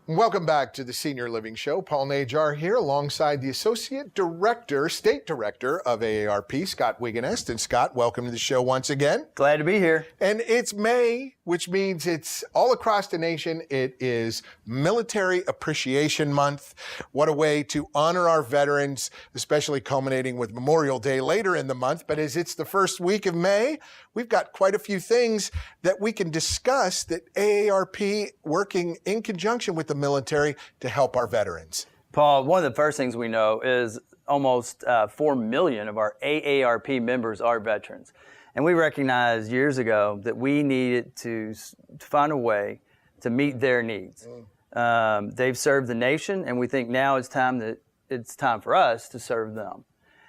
Welcome back to the Senior Living Show. Paul Najar here alongside the Associate Director, State Director of AARP, Scott Wigenest. And Scott, welcome to the show once again. Glad to be here. And it's May, which means it's all across the nation. It is Military Appreciation Month. What a way to honor our veterans, especially culminating with Memorial Day later in the month. But as it's the first week of May, we've got quite a few things that we can discuss that AARP working in conjunction with the military to help our veterans. Paul, one of the first things we know is almost 4 million of our AARP members are veterans. And we recognized years ago that we needed to find a way to meet their needs. They've served the nation, and we think now it's time for us to serve them.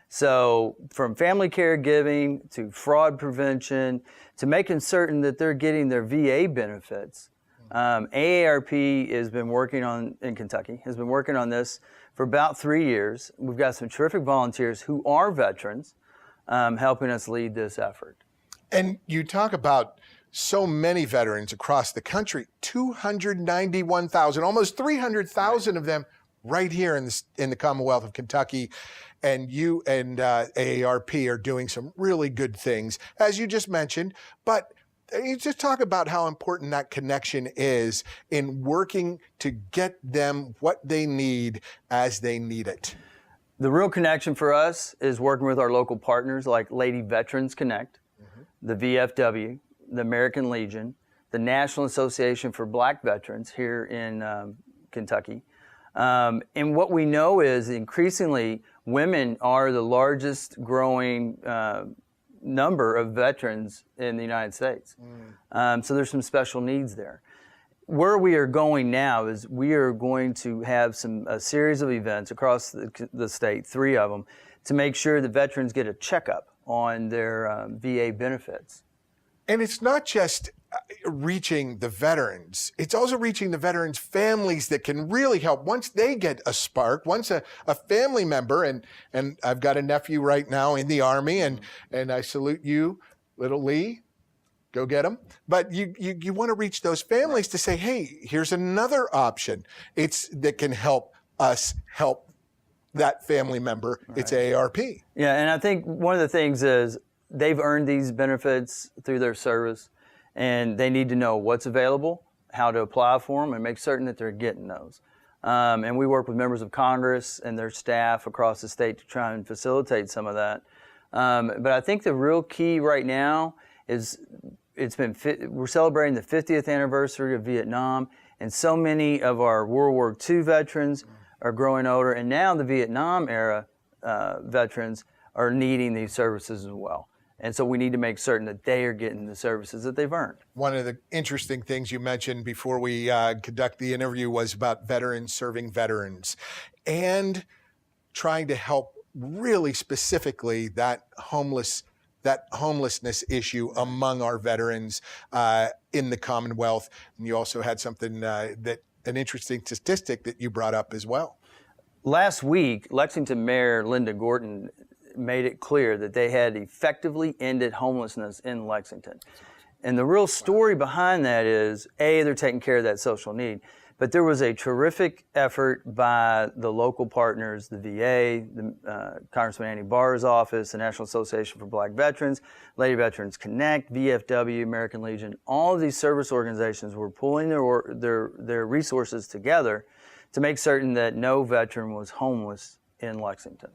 So from family caregiving to fraud prevention to making certain that they're getting their VA benefits, AARP has been working in Kentucky, has been working on this for about 3 years. We've got some terrific volunteers who are veterans helping us lead this effort. And you talk about so many veterans across the country, 291,000, almost 300,000 of them right here in the Commonwealth of Kentucky. And you and AARP are doing some really good things, as you just mentioned. But you just talk about how important that connection is in working to get them what they need as they need it. The real connection for us is working with our local partners like Lady Veterans Connect, the VFW, the American Legion, the National Association for Black Veterans here in Kentucky. And what we know is increasingly women are the largest growing number of veterans in the United States. So there's some special needs there. Where we are going now is we are going to have a series of events across the state, 3 of them, to make sure that veterans get a checkup on their VA benefits. And it's not just reaching the veterans, it's also reaching the veterans' families that can really help once they get a spark, once a family member, and I've got a nephew right now in the Army, and I salute you, little Lee, go get him. But you want to reach those families to say, hey, here's another option. That can help us help that family member. Right. It's AARP. Yeah, and I think one of the things is they've earned these benefits through their service, and they need to know what's available, how to apply for them, and make certain that they're getting those. And we work with members of Congress and their staff across the state to try and facilitate some of that. But I think the real key right now is we're celebrating the 50th anniversary of Vietnam, and so many of our World War II veterans are growing older, and now the Vietnam era veterans are needing these services as well. And so we need to make certain that they are getting the services that they've earned. One of the interesting things you mentioned before we conduct the interview was about veterans serving veterans and trying to help really specifically that homelessness issue among our veterans in the Commonwealth. And you also had something an interesting statistic that you brought up as well. Last week, Lexington Mayor Linda Gorton made it clear that they had effectively ended homelessness in Lexington. And the real story behind that is, A, they're taking care of that social need, but there was a terrific effort by the local partners, the VA, Congressman Andy Barr's office, the National Association for Black Veterans, Lady Veterans Connect, VFW, American Legion. All of these service organizations were pulling their resources together to make certain that no veteran was homeless in Lexington.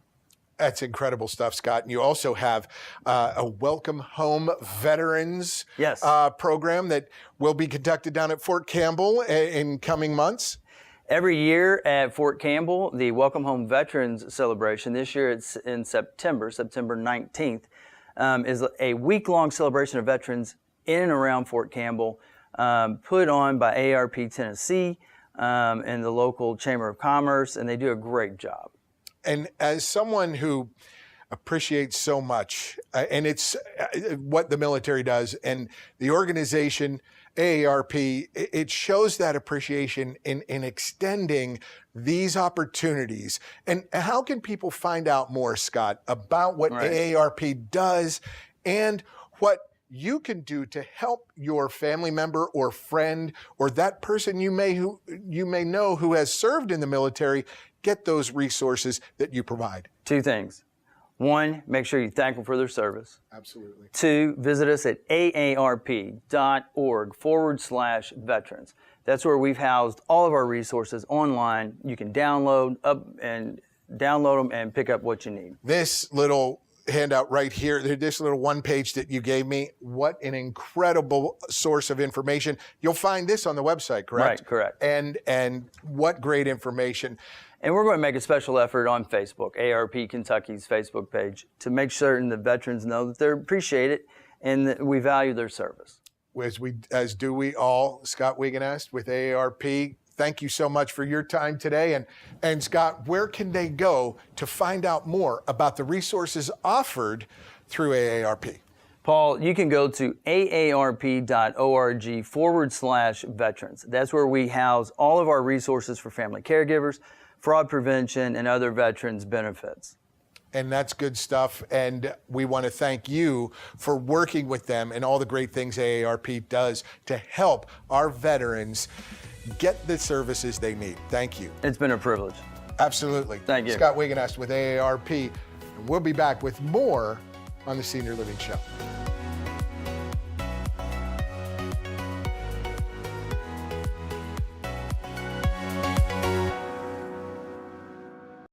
That's incredible stuff, Scott. And you also have a Welcome Home Veterans program that will be conducted down at Fort Campbell in coming months. Every year at Fort Campbell, the Welcome Home Veterans celebration, this year it's in September 19th, is a week-long celebration of veterans in and around Fort Campbell, put on by AARP Tennessee and the local Chamber of Commerce, and they do a great job. And as someone who appreciates so much, and it's what the military does, and the organization AARP, it shows that appreciation in extending these opportunities. And how can people find out more, Scott, about what AARP does and what you can do to help your family member or friend or that person you may know who has served in the military get those resources that you provide? 2 things. 1, make sure you thank them for their service. Absolutely. 2, visit us at aarp.org/veterans. That's where we've housed all of our resources online. You can download them and pick up what you need. This little handout right here, this little one page that you gave me, what an incredible source of information. You'll find this on the website, correct? Right, correct. And what great information. And we're going to make a special effort on Facebook, ARP Kentucky's Facebook page, to make certain the veterans know that they're appreciated and that we value their service. As do we all. Scott Wigenast with AARP, thank you so much for your time today. And Scott, where can they go to find out more about the resources offered through AARP? Paul, you can go to aarp.org/veterans. That's where we house all of our resources for family caregivers, fraud prevention, and other veterans benefits. And that's good stuff. And we want to thank you for working with them and all the great things AARP does to help our veterans get the services they need. Thank you. It's been a privilege. Absolutely. Thank you. Scott Wigenast with AARP. And we'll be back with more on the Senior Living Show.